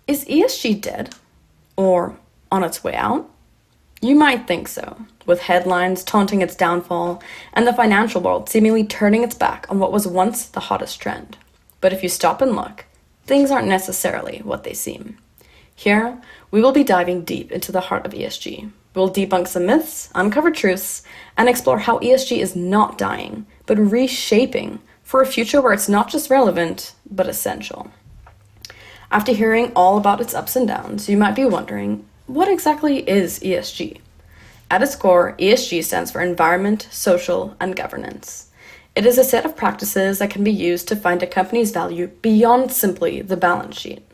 Is ESG dead? Or on its way out? You might think so, with headlines taunting its downfall and the financial world seemingly turning its back on what was once the hottest trend. But if you stop and look, things aren't necessarily what they seem. Here, we will be diving deep into the heart of ESG. We'll debunk some myths, uncover truths, and explore how ESG is not dying, but reshaping for a future where it's not just relevant, but essential. After hearing all about its ups and downs, you might be wondering, what exactly is ESG? At its core, ESG stands for Environment, Social, and Governance. It is a set of practices that can be used to find a company's value beyond simply the balance sheet.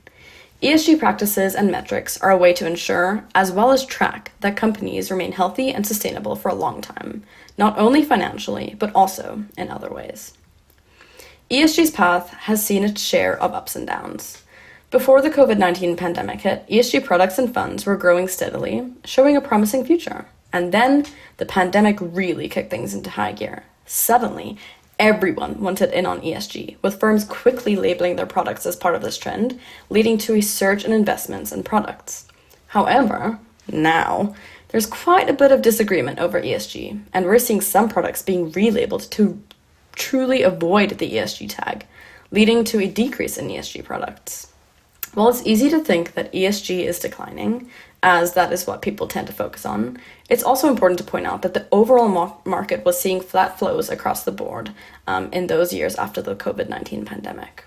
ESG practices and metrics are a way to ensure, as well as track, that companies remain healthy and sustainable for a long time, not only financially, but also in other ways. ESG's path has seen its share of ups and downs. Before the COVID-19 pandemic hit, ESG products and funds were growing steadily, showing a promising future. And then the pandemic really kicked things into high gear. Suddenly, everyone wanted in on ESG, with firms quickly labeling their products as part of this trend, leading to a surge in investments and products. However, now, there's quite a bit of disagreement over ESG, and we're seeing some products being relabeled to truly avoid the ESG tag, leading to a decrease in ESG products. While it's easy to think that ESG is declining, as that is what people tend to focus on, it's also important to point out that the overall market was seeing flat flows across the board in those years after the COVID-19 pandemic.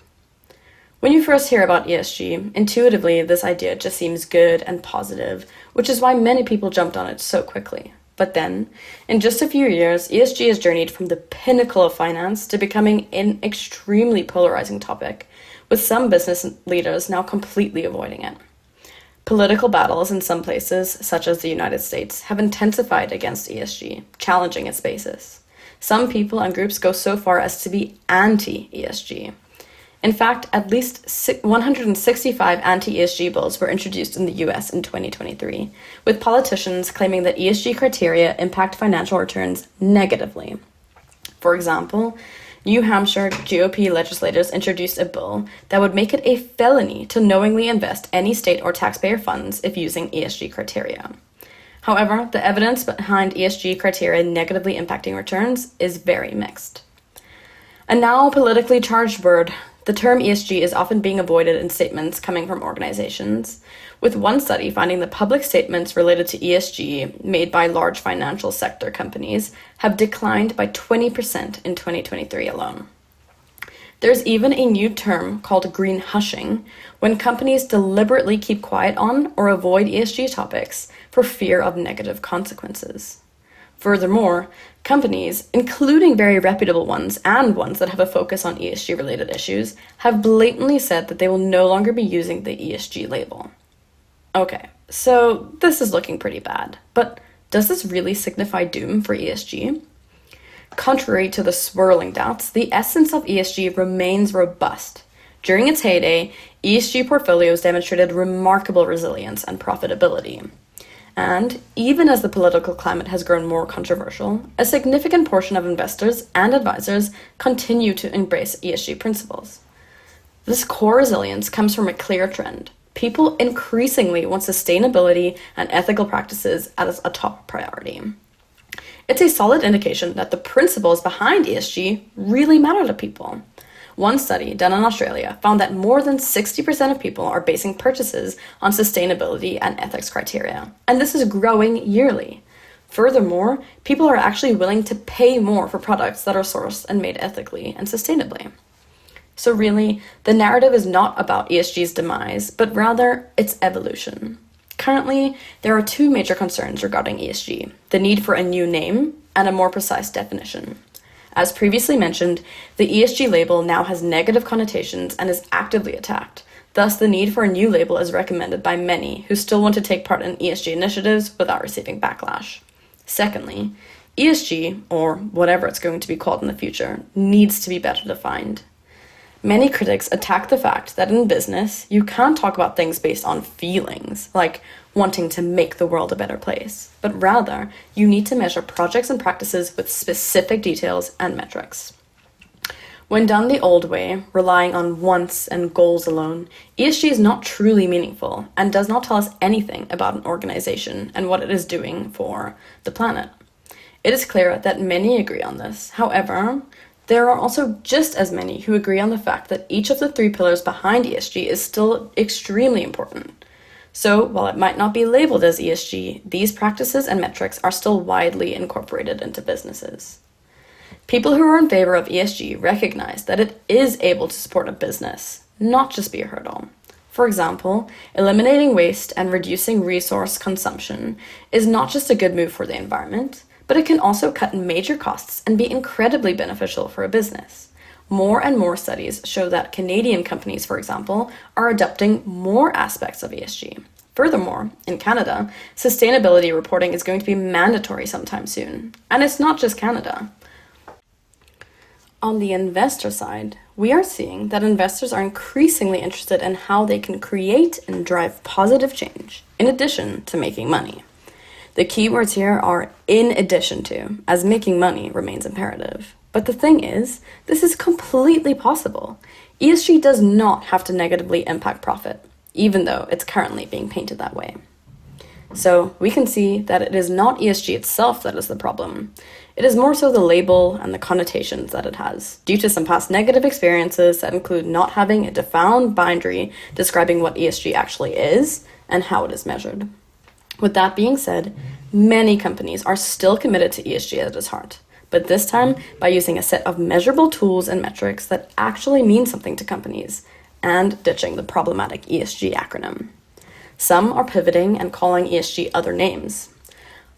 When you first hear about ESG, intuitively this idea just seems good and positive, which is why many people jumped on it so quickly. But then, in just a few years, ESG has journeyed from the pinnacle of finance to becoming an extremely polarizing topic, with some business leaders now completely avoiding it. Political battles in some places, such as the United States, have intensified against ESG, challenging its basis. Some people and groups go so far as to be anti-ESG. In fact, at least 165 anti-ESG bills were introduced in the US in 2023, with politicians claiming that ESG criteria impact financial returns negatively. For example, New Hampshire GOP legislators introduced a bill that would make it a felony to knowingly invest any state or taxpayer funds if using ESG criteria. However, the evidence behind ESG criteria negatively impacting returns is very mixed. A now politically charged word, the term ESG is often being avoided in statements coming from organizations, with one study finding that public statements related to ESG made by large financial sector companies have declined by 20% in 2023 alone. There's even a new term called green hushing, when companies deliberately keep quiet on or avoid ESG topics for fear of negative consequences. Furthermore, companies, including very reputable ones and ones that have a focus on ESG-related issues, have blatantly said that they will no longer be using the ESG label. Okay, so this is looking pretty bad, but does this really signify doom for ESG? Contrary to the swirling doubts, the essence of ESG remains robust. During its heyday, ESG portfolios demonstrated remarkable resilience and profitability. And even as the political climate has grown more controversial, a significant portion of investors and advisors continue to embrace ESG principles. This core resilience comes from a clear trend. People increasingly want sustainability and ethical practices as a top priority. It's a solid indication that the principles behind ESG really matter to people. One study done in Australia found that more than 60% of people are basing purchases on sustainability and ethics criteria, and this is growing yearly. Furthermore, people are actually willing to pay more for products that are sourced and made ethically and sustainably. So really, the narrative is not about ESG's demise, but rather its evolution. Currently, there are two major concerns regarding ESG: the need for a new name and a more precise definition. As previously mentioned, the ESG label now has negative connotations and is actively attacked. Thus, the need for a new label is recommended by many who still want to take part in ESG initiatives without receiving backlash. Secondly, ESG, or whatever it's going to be called in the future, needs to be better defined. Many critics attack the fact that in business, you can't talk about things based on feelings, like wanting to make the world a better place, but rather, you need to measure projects and practices with specific details and metrics. When done the old way, relying on wants and goals alone, ESG is not truly meaningful and does not tell us anything about an organization and what it is doing for the planet. It is clear that many agree on this. However, there are also just as many who agree on the fact that each of the 3 pillars behind ESG is still extremely important. So, while it might not be labeled as ESG, these practices and metrics are still widely incorporated into businesses. People who are in favor of ESG recognize that it is able to support a business, not just be a hurdle. For example, eliminating waste and reducing resource consumption is not just a good move for the environment, but it can also cut major costs and be incredibly beneficial for a business. More and more studies show that Canadian companies, for example, are adopting more aspects of ESG. Furthermore, in Canada, sustainability reporting is going to be mandatory sometime soon. And it's not just Canada. On the investor side, we are seeing that investors are increasingly interested in how they can create and drive positive change, in addition to making money. The keywords here are in addition to, as making money remains imperative. But the thing is, this is completely possible. ESG does not have to negatively impact profit, even though it's currently being painted that way. So we can see that it is not ESG itself that is the problem. It is more so the label and the connotations that it has, due to some past negative experiences that include not having a defined boundary describing what ESG actually is and how it is measured. With that being said, many companies are still committed to ESG at its heart, but this time by using a set of measurable tools and metrics that actually mean something to companies, and ditching the problematic ESG acronym. Some are pivoting and calling ESG other names.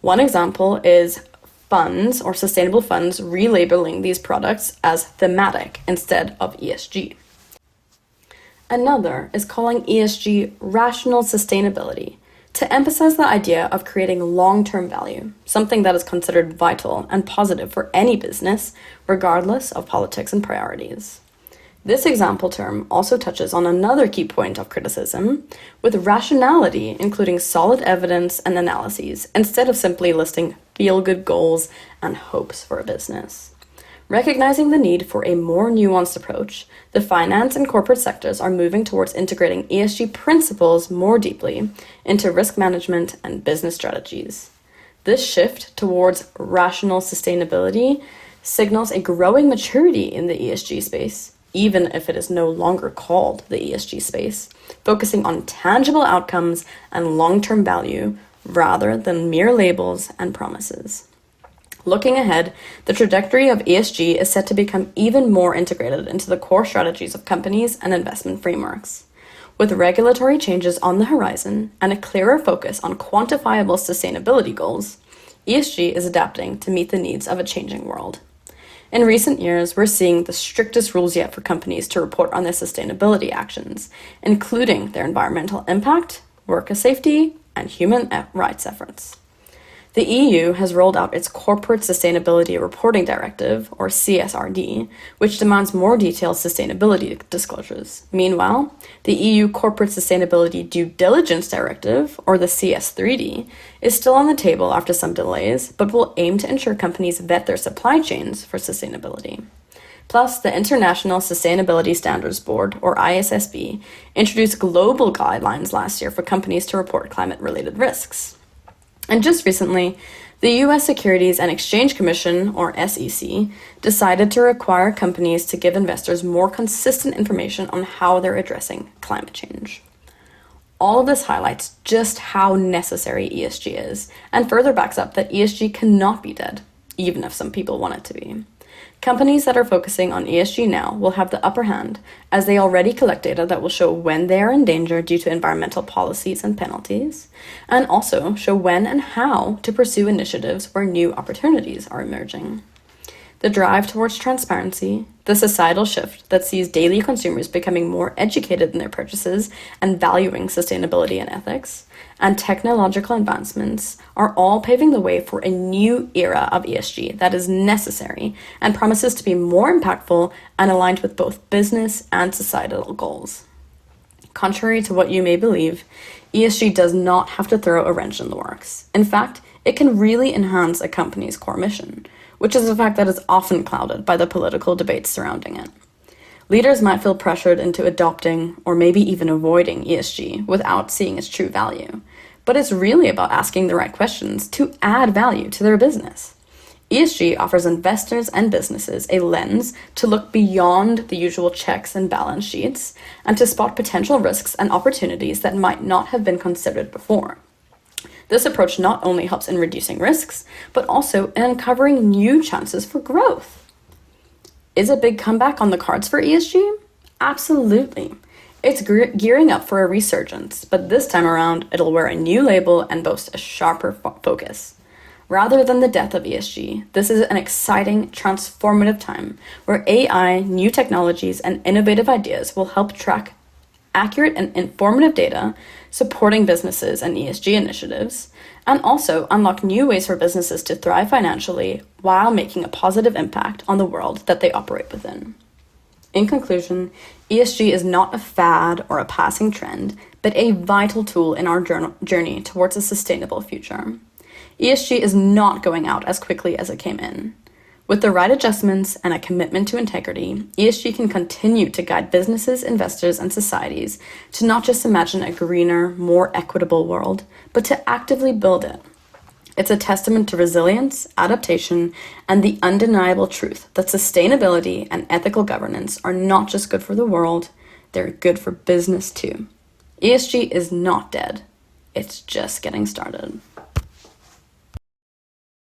One example is funds or sustainable funds relabeling these products as thematic instead of ESG. Another is calling ESG rational sustainability, to emphasize the idea of creating long-term value, something that is considered vital and positive for any business, regardless of politics and priorities. This example term also touches on another key point of criticism, with rationality including solid evidence and analyses, instead of simply listing feel-good goals and hopes for a business. Recognizing the need for a more nuanced approach, the finance and corporate sectors are moving towards integrating ESG principles more deeply into risk management and business strategies. This shift towards rational sustainability signals a growing maturity in the ESG space, even if it is no longer called the ESG space, focusing on tangible outcomes and long-term value rather than mere labels and promises. Looking ahead, the trajectory of ESG is set to become even more integrated into the core strategies of companies and investment frameworks. With regulatory changes on the horizon and a clearer focus on quantifiable sustainability goals, ESG is adapting to meet the needs of a changing world. In recent years, we're seeing the strictest rules yet for companies to report on their sustainability actions, including their environmental impact, worker safety, and human rights efforts. The EU has rolled out its Corporate Sustainability Reporting Directive, or CSRD, which demands more detailed sustainability disclosures. Meanwhile, the EU Corporate Sustainability Due Diligence Directive, or the CS3D, is still on the table after some delays, but will aim to ensure companies vet their supply chains for sustainability. Plus, the International Sustainability Standards Board, or ISSB, introduced global guidelines last year for companies to report climate-related risks. And just recently, the U.S. Securities and Exchange Commission, or SEC, decided to require companies to give investors more consistent information on how they're addressing climate change. All of this highlights just how necessary ESG is, and further backs up that ESG cannot be dead, even if some people want it to be. Companies that are focusing on ESG now will have the upper hand, as they already collect data that will show when they are in danger due to environmental policies and penalties, and also show when and how to pursue initiatives where new opportunities are emerging. The drive towards transparency, the societal shift that sees daily consumers becoming more educated in their purchases and valuing sustainability and ethics, and technological advancements are all paving the way for a new era of ESG that is necessary and promises to be more impactful and aligned with both business and societal goals. Contrary to what you may believe, ESG does not have to throw a wrench in the works. In fact, it can really enhance a company's core mission, which is a fact that is often clouded by the political debates surrounding it. Leaders might feel pressured into adopting or maybe even avoiding ESG without seeing its true value. But it's really about asking the right questions to add value to their business. ESG offers investors and businesses a lens to look beyond the usual checks and balance sheets and to spot potential risks and opportunities that might not have been considered before. This approach not only helps in reducing risks, but also in uncovering new chances for growth. Is a big comeback on the cards for ESG? Absolutely. It's gearing up for a resurgence, but this time around, it'll wear a new label and boast a sharper focus. Rather than the death of ESG, this is an exciting, transformative time where AI, new technologies, and innovative ideas will help track accurate and informative data, supporting businesses and ESG initiatives, and also unlock new ways for businesses to thrive financially while making a positive impact on the world that they operate within. In conclusion, ESG is not a fad or a passing trend, but a vital tool in our journey towards a sustainable future. ESG is not going out as quickly as it came in. With the right adjustments and a commitment to integrity, ESG can continue to guide businesses, investors, and societies to not just imagine a greener, more equitable world, but to actively build it. It's a testament to resilience, adaptation, and the undeniable truth that sustainability and ethical governance are not just good for the world, they're good for business too. ESG is not dead. It's just getting started.